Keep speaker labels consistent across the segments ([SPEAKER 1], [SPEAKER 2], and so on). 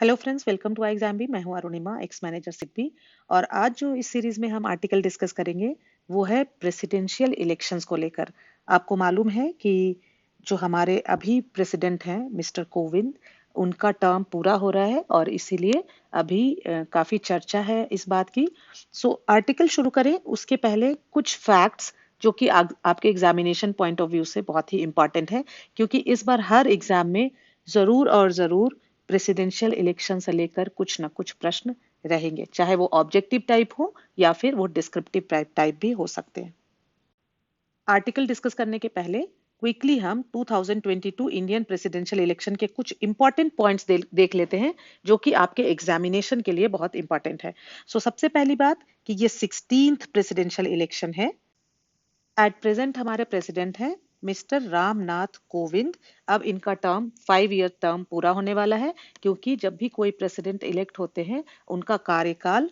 [SPEAKER 1] Hello friends, welcome to exam भी। मैं हूं अरुणिमा, एक्स मैनेजर सिग्बी। और आज जो इस सीरीज में हम आर्टिकल डिस्कस करेंगे वो है प्रेसिडेंशियल इलेक्शंस को लेकर। आपको मालूम है कि जो हमारे अभी प्रेसिडेंट हैं मिस्टर कोविंद, उनका टर्म पूरा हो रहा है और इसीलिए अभी काफी चर्चा है इस बात की। आर्टिकल शुरू करें उसके पहले कुछ फैक्ट्स जो कि आपके एग्जामिनेशन पॉइंट ऑफ व्यू से बहुत ही इंपॉर्टेंट है, क्योंकि इस बार हर एग्जाम में जरूर और जरूर प्रेसिडेंशियल इलेक्शन से लेकर कुछ ना कुछ प्रश्न रहेंगे, चाहे वो ऑब्जेक्टिव टाइप हो या फिर वो डिस्क्रिप्टिव टाइप भी हो सकते हैं। आर्टिकल डिस्कस करने के पहले क्विकली हम 2022 इंडियन प्रेसिडेंशियल इलेक्शन के कुछ इंपॉर्टेंट पॉइंट्स देख लेते हैं जो कि आपके एग्जामिनेशन के लिए बहुत इंपॉर्टेंट है। सबसे पहली बात कि ये 16th प्रेसिडेंशियल इलेक्शन है। एट प्रेजेंट हमारे प्रेसिडेंट हैं मिस्टर रामनाथ कोविंद। अब इनका टर्म 5 ईयर टर्म पूरा होने वाला है, क्योंकि जब भी कोई प्रेसिडेंट इलेक्ट होते हैं उनका कार्यकाल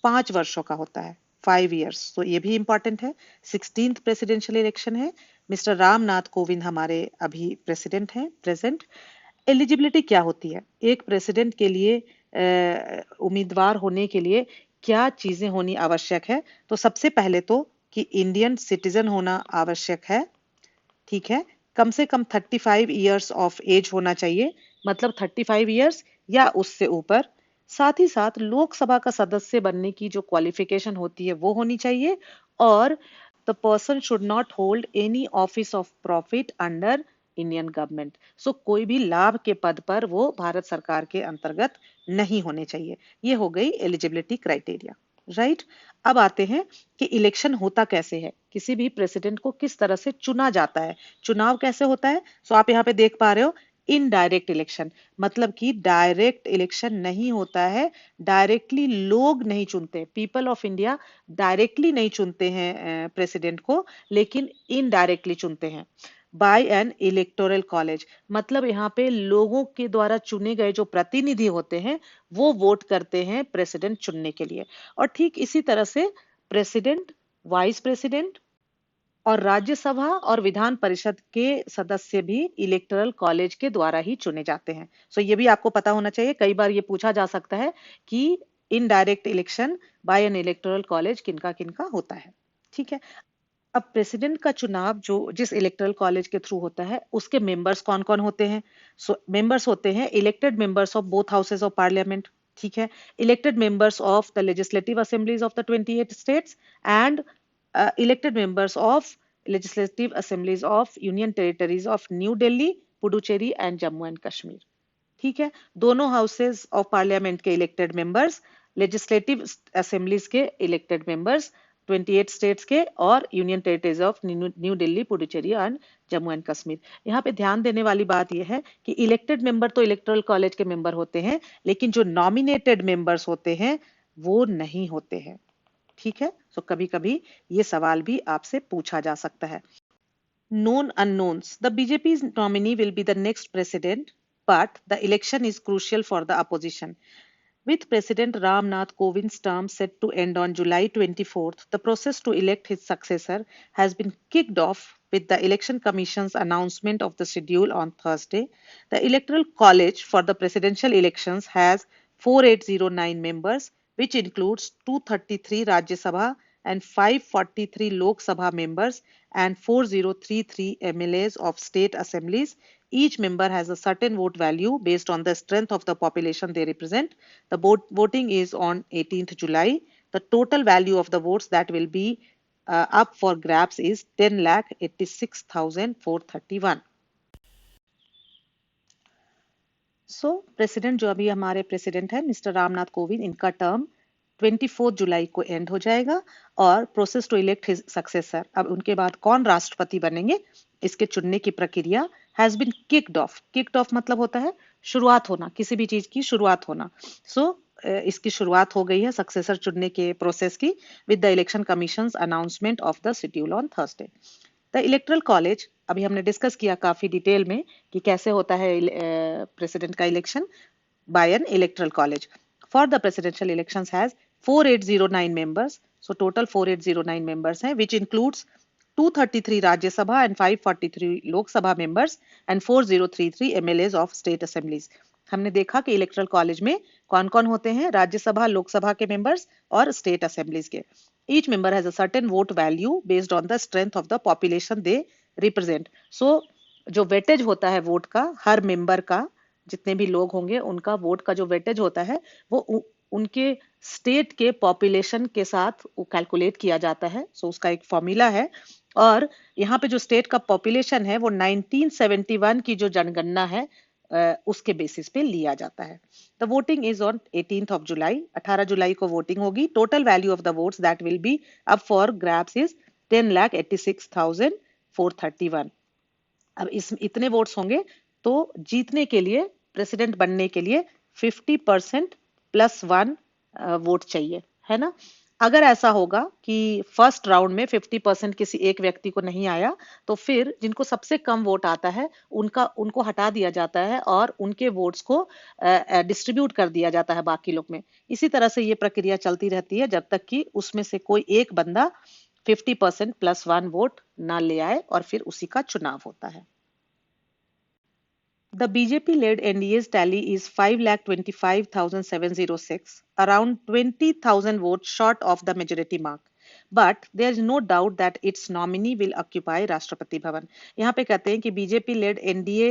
[SPEAKER 1] 5 वर्षों का होता है, 5 ईयर्स। तो ये भी इंपॉर्टेंट है। 16th प्रेसिडेंशियल इलेक्शन है। मिस्टर रामनाथ कोविंद हमारे अभी प्रेसिडेंट हैं प्रेजेंट। एलिजिबिलिटी क्या होती है एक प्रेसिडेंट के लिए? उम्मीदवार होने के लिए क्या चीजें होनी आवश्यक है? तो सबसे पहले तो कि इंडियन सिटीजन होना आवश्यक है, ठीक है। कम से कम 35 ईयर्स ऑफ एज होना चाहिए, मतलब 35 ईयर्स या उससे ऊपर। साथ ही साथ लोकसभा का सदस्य बनने की जो क्वालिफिकेशन होती है वो होनी चाहिए। और the person should not hold any office of profit under Indian government. कोई भी लाभ के पद पर वो भारत सरकार के अंतर्गत नहीं होने चाहिए। ये हो गई एलिजिबिलिटी क्राइटेरिया, राइट। अब आते हैं कि इलेक्शन होता कैसे है, किसी भी प्रेसिडेंट को किस तरह से चुना जाता है, चुनाव कैसे होता है। आप यहाँ पे देख पा रहे हो इनडायरेक्ट इलेक्शन, मतलब कि डायरेक्ट इलेक्शन नहीं होता है। डायरेक्टली लोग नहीं चुनते, पीपल ऑफ इंडिया डायरेक्टली नहीं चुनते हैं प्रेसिडेंट को, लेकिन इनडायरेक्टली चुनते हैं बाय एन इलेक्टोरल कॉलेज। मतलब यहाँ पे लोगों के द्वारा चुने गए जो प्रतिनिधि होते हैं वो वोट करते हैं प्रेसिडेंट चुनने के लिए। और ठीक इसी तरह से प्रेसिडेंट, वाइस प्रेसिडेंट और राज्यसभा और विधान परिषद के सदस्य भी इलेक्टोरल कॉलेज के द्वारा ही चुने जाते हैं। ये भी आपको पता होना चाहिए। कई बार ये पूछा जा सकता है कि indirect election by an electoral college किनका किनका होता है, ठीक है। अब प्रेसिडेंट का चुनाव जो जिस इलेक्टोरल कॉलेज के थ्रू होता है उसके मेंबर्स कौन कौन होते हैं? मेंबर्स होते हैं elected members of both houses of parliament, ठीक है। Elected members of the legislative assemblies of the 28 states and elected members of legislative assemblies of union territories of New Delhi, Puducherry and Jammu and Kashmir, ठीक है। दोनों houses of parliament के elected members, legislative assemblies के elected members 28 states के और union territories of new Delhi, Puducherry and Jammu and Kashmir. यहाँ पे ध्यान देने वाली बात यह है कि इलेक्टेड मेंबर तो इलेक्टोरल कॉलेज के मेंबर होते हैं, लेकिन जो नॉमिनेटेड मेंबर्स होते हैं वो नहीं होते हैं, ठीक है। कभी कभी ये सवाल भी आपसे पूछा जा सकता है। Known unknowns. The BJP's nominee will be the next president, but the election is crucial for the opposition. With President Ram Nath Kovind's term set to end on July 24th, the process to elect his successor has been kicked off with the Election Commission's announcement of the schedule on Thursday. The Electoral College for the presidential elections has 4809 members, which includes 233 Rajya Sabha and 543 Lok Sabha members and 4033 MLAs of state assemblies. Each member has a certain vote value based on the strength of the population they represent. The voting is on 18th July. The total value of the votes that will be up for grabs is 10,86,431. President जो अभी हमारे president है mister Ramnath Kovind, इनका term 24 जुलाई को and हो जाएगा और process to elect his successor, अब उनके बाद कौन राष्ट्रपति बनेंगे इसके चुनने की प्रक्रिया has been kicked off. Kicked off मतलब होता है शुरुआत होना, किसी भी चीज की शुरुआत होना। इसकी शुरुआत हो गई है सक्सेसर चुनने के प्रोसेस की with the election commission announcement of the schedule on Thursday. The electoral college अभी हमने डिस्कस किया काफी डिटेल में कि कैसे होता है प्रेसिडेंट का election by an electoral college. For the presidential elections has 4809 members. Total 4809 members हैं, which includes 233 Rajya Sabha and 543 Lok Sabha members and 4033 MLAs of state assemblies. हमने देखा कि इलेक्टोरल कॉलेज में कौन कौन होते हैं, राज्यसभा लोकसभा के मेंबर्स और स्टेट असेंबलीज के। Each member has a certain vote value based on the strength of the population they represent. So जो वेटेज होता है वोट का, हर मेंबर का, जितने भी लोग होंगे उनका वोट का जो वेटेज होता है वो उनके स्टेट के पॉपुलेशन के साथ कैलकुलेट किया जाता है। सो उसका एक फॉर्मूला है। और यहाँ पे जो स्टेट का पॉपुलेशन है वो 1971 की जो जनगणना है उसके बेसिस पे लिया जाता है। The voting is on 18th of July, 18 जुलाई को वोटिंग होगी। Total value of the votes that will be up for grabs is 10,86,431। अब इस इतने वोट्स होंगे तो जीतने के लिए, प्रेसिडेंट बनने के लिए 50% +1 वोट चाहिए, है ना। अगर ऐसा होगा कि फर्स्ट राउंड में 50% किसी एक व्यक्ति को नहीं आया, तो फिर जिनको सबसे कम वोट आता है उनको हटा दिया जाता है और उनके वोट्स को डिस्ट्रीब्यूट कर दिया जाता है बाकी लोग में। इसी तरह से ये प्रक्रिया चलती रहती है जब तक कि उसमें से कोई एक बंदा 50% +1 वोट ना ले आए और फिर उसी का चुनाव होता है। The BJP-led NDA's tally is 5,25,706, around 20,000 votes short of the majority mark. But there is no doubt that its nominee will occupy Rashtrapati Bhavan. यहाँ पे कहते हैं कि बीजेपी लेड एनडीए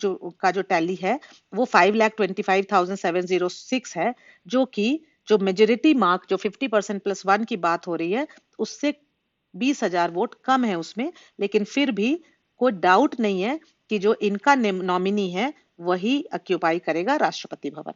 [SPEAKER 1] जो टैली है वो 5,25,706 है, जो कि जो मेजोरिटी मार्क जो 50% +1 की बात हो रही है उससे 20,000 वोट कम है उसमें। लेकिन फिर भी कोई डाउट नहीं है कि जो इनका नॉमिनी है वही ऑक्यूपाई करेगा राष्ट्रपति भवन।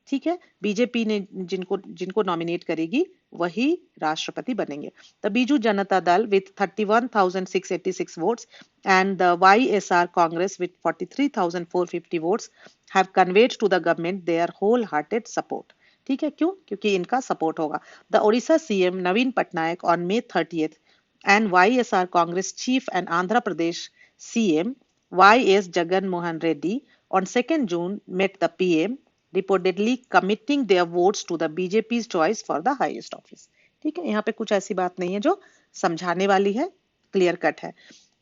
[SPEAKER 1] ठीक है, बीजेपी ने जिनको जिनको नॉमिनेट करेगी वही राष्ट्रपति बनेंगे। The Biju Janata Dal with 31,686 votes and the YSR Congress with 43,450 votes have conveyed to the government their wholehearted support. ठीक है, क्यों? क्योंकि इनका सपोर्ट होगा। The Odisha CM Naveen Patnaik on May 30th and YSR Congress chief and Andhra Pradesh CM YS Jagan Mohan Reddy on 2nd June met the PM, reportedly committing their votes to the BJP's choice for the highest office. ठीक है, यहाँ पे कुछ ऐसी बात नहीं है जो समझाने वाली है, क्लियर कट है।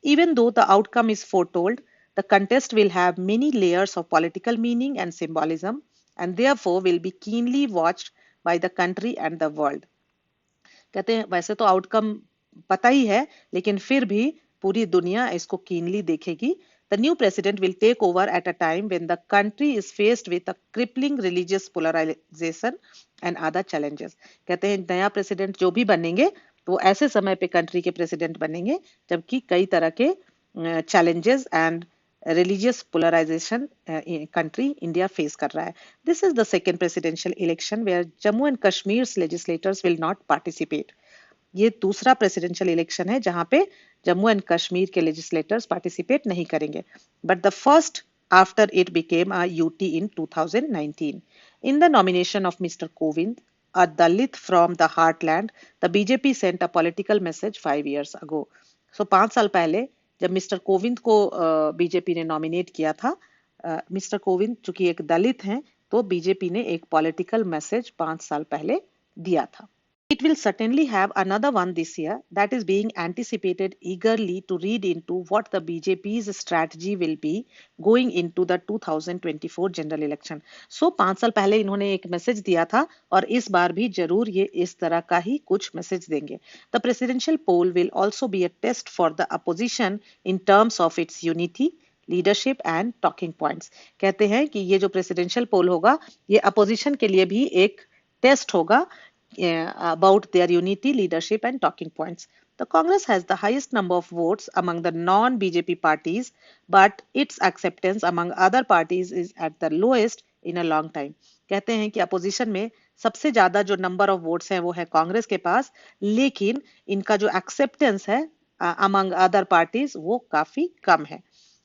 [SPEAKER 1] Even though the outcome is foretold, the contest will have many layers of political meaning and symbolism, and therefore will be keenly watched by the country and the world. कहते हैं वैसे तो outcome पता ही है, लेकिन फिर भी पूरी दुनिया इसको कीनली देखेगी। The new president will take over at a time when the country is faced with a crippling religious polarization and other challenges. कहते हैं नया प्रेसिडेंट जो भी बनेंगे वो ऐसे समय पे कंट्री के प्रेसिडेंट बनेंगे जबकि कई तरह के challenges and religious polarization country India face कर रहा है. This is the second presidential election where Jammu and Kashmir's legislators will not participate. ये दूसरा प्रेसिडेंशियल इलेक्शन है जहां पे जम्मू एंड कश्मीर के लेजिस्लेटर्स पार्टिसिपेट नहीं करेंगे, but the first after it became a UT in 2019. In the nomination of mister Kovind, a Dalit from the heartland, the BJP sent a political message 5 years ago. सो 5 साल पहले जब mister Kovind को BJP ने nominate किया था, mister Kovind चूंकि एक दलित हैं, तो बीजेपी ने एक पॉलिटिकल मैसेज 5 साल पहले दिया था. It will certainly have another one this year that is being anticipated eagerly to read into what the BJP's strategy will be going into the 2024 general election. So 5 साल पहले इन्होंने एक मैसेज दिया था और इस बार भी जरूर ये इस तरह का ही कुछ मैसेज देंगे. The presidential poll will also be a test for the opposition in terms of its unity, leadership and talking points. कहते हैं कि ये जो प्रेसिडेंशियल पोल होगा ये अपोजिशन के लिए भी एक टेस्ट होगा about their unity, leadership and talking points. The Congress has the highest number of votes among the non-BJP parties, but its acceptance among other parties is at the lowest in a long time. कहते हैं कि opposition में सबसे ज्यादा जो number of votes हैं वो है कांग्रेस के पास, लेकिन इनका जो एक्सेप्टेंस है among other parties वो काफी कम है.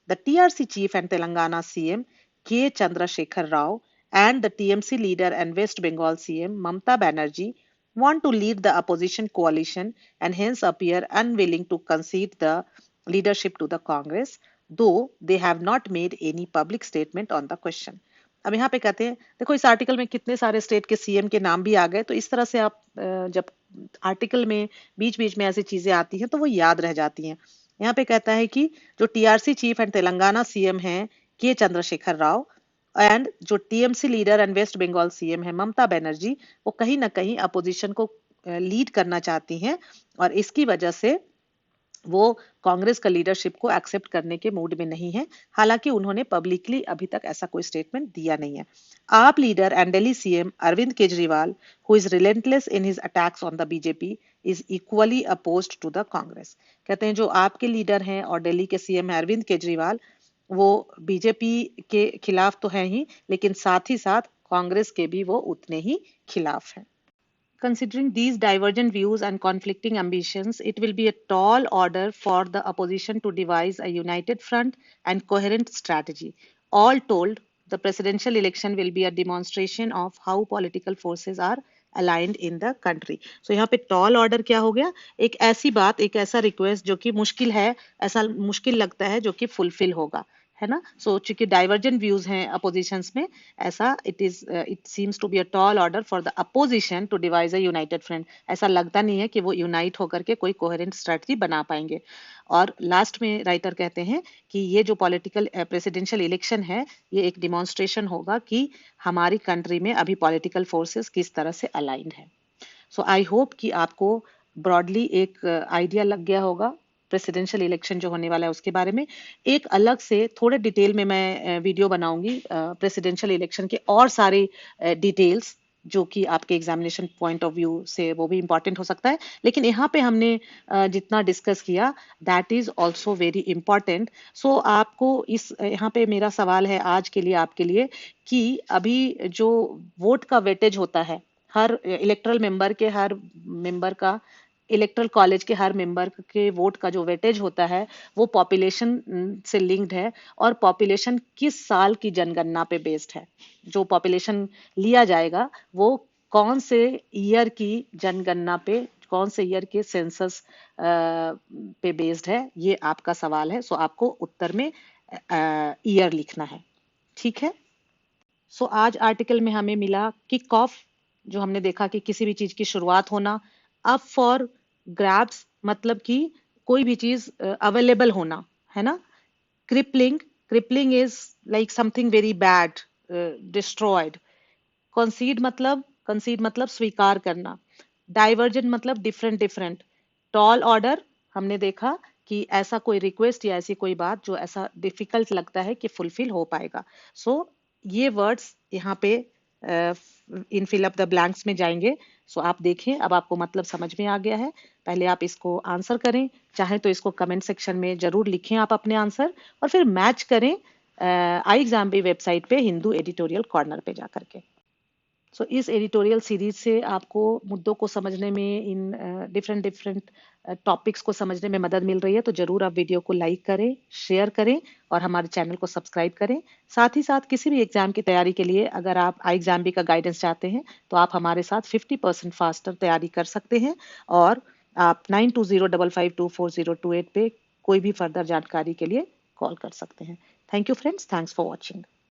[SPEAKER 1] The TRC chief and Telangana CM K. Chandrasekhar Rao and the TMC leader and West Bengal CM Mamata Banerjee want to lead the opposition coalition and hence appear unwilling to concede the leadership to the Congress, though they have not made any public statement on the question. अब यहाँ पे कहते हैं, देखो इस article में कितने सारे स्टेट के सीएम के नाम भी आ गए, तो इस तरह से आप जब आर्टिकल में बीच बीच में ऐसी चीजें आती हैं तो वो याद रह जाती हैं. यहाँ पे कहता है कि जो TRC chief and Telangana CM हैं के चंद्रशेखर राव एंड जो TMC leader and West Bengal CM है ममता बनर्जी, वो कहीं ना कहीं अपोजिशन को लीड करना चाहती हैं और इसकी वजह से वो कांग्रेस का लीडरशिप को एक्सेप्ट करने के मूड में नहीं है। हालांकि उन्होंने पब्लिकली अभी तक ऐसा कोई स्टेटमेंट दिया नहीं है। AAP leader and Delhi CM Arvind Kejriwal, who is relentless in his attacks on the BJP, is equally opposed to the Congress. कहते हैं जो आपके लीडर हैं और दिल्ली के सीएम है अरविंद केजरीवाल, वो बीजेपी के खिलाफ तो है ही, लेकिन साथ ही साथ कांग्रेस के भी वो उतने ही खिलाफ हैं। Considering these divergent views and conflicting ambitions, it will be a tall order for the opposition to devise a united front and coherent strategy. All told, the presidential election will be a demonstration of how political forces are aligned in the country. So यहाँ पे tall order क्या हो गया? एक ऐसी बात, एक ऐसा request जो कि मुश्किल है, ऐसा मुश्किल लगता है जो कि fulfill होगा, है ना। सो चूंकि डाइवर्जेंट व्यूज हैं अपोजिशंस में, ऐसा it seems to be a tall order for the opposition to devise a united front. ऐसा लगता नहीं है कि वो यूनाइट होकर के कोई कोहेरेंट स्ट्रेटजी बना पाएंगे। और लास्ट में राइटर कहते हैं कि ये जो पॉलिटिकल प्रेसिडेंशियल इलेक्शन है, ये एक डिमॉन्स्ट्रेशन होगा कि हमारी कंट्री में अभी पॉलिटिकल फोर्सेस किस तरह से अलाइंड है। सो आई होप कि आपको ब्रॉडली एक आइडिया लग गया होगा प्रेसिडेंशियल इलेक्शन जो होने वाला है उसके बारे में। एक अलग से थोड़े डिटेल में मैं वीडियो बनाऊंगी प्रेसिडेंशियल इलेक्शन के और सारे डिटेल्स जो कि आपके एग्जामिनेशन पॉइंट ऑफ व्यू से वो भी इंपॉर्टेंट हो सकता है, लेकिन यहाँ पे हमने जितना डिस्कस किया that is also very important. So आपको इस यहाँ पे मेरा सवाल है आज के लिए आपके लिए कि अभी जो वोट का वेटेज होता है, हर इलेक्टरल मेंबर के हर मेंबर का, इलेक्टरल कॉलेज के हर मेंबर के वोट का जो वेटेज होता है वो पॉपुलेशन से लिंक्ड है और पॉपुलेशन किस साल की जनगणना पे बेस्ड है। जो पॉपुलेशन लिया जाएगा वो कौन से ईयर की जनगणना पे, कौन से ईयर के सेंसस पे बेस्ड है, ये आपका सवाल है। सो आपको उत्तर में ईयर लिखना है, ठीक है। सो आज आर्टिकल में हमें मिला किक ऑफ, जो हमने देखा कि किसी भी चीज की शुरुआत होना। अप फॉर ग्रैब्स मतलब कि कोई भी चीज अवेलेबल होना, है ना। Crippling, crippling is like something very bad, destroyed. कंसीड मतलब स्वीकार करना। डाइवर्जेंट मतलब डिफरेंट डिफरेंट। टॉल ऑर्डर हमने देखा कि ऐसा कोई रिक्वेस्ट या ऐसी कोई बात जो ऐसा डिफिकल्ट लगता है कि फुलफिल हो पाएगा। सो ये वर्ड्स यहाँ पे इन फिल अप द ब्लैंक्स में जाएंगे। सो आप देखें, अब आपको मतलब समझ में आ गया है। पहले आप इसको आंसर करें, चाहे तो इसको कमेंट सेक्शन में जरूर लिखें आप अपने आंसर, और फिर मैच करें आई एग्जाम बी वेबसाइट पे हिंदू एडिटोरियल कॉर्नर पे जाकर के। सो इस एडिटोरियल सीरीज से आपको मुद्दों को समझने में, इन डिफरेंट डिफरेंट टॉपिक्स को समझने में मदद मिल रही है, तो जरूर आप वीडियो को लाइक करें, शेयर करें और हमारे चैनल को सब्सक्राइब करें। साथ ही साथ किसी भी एग्जाम की तैयारी के लिए अगर आप आई एग्जाम बी का गाइडेंस चाहते हैं तो आप हमारे साथ 50% फास्टर तैयारी कर सकते हैं, और आप 9205524028 पे कोई भी फर्दर जानकारी के लिए कॉल कर सकते हैं। Thank you friends, thanks for watching.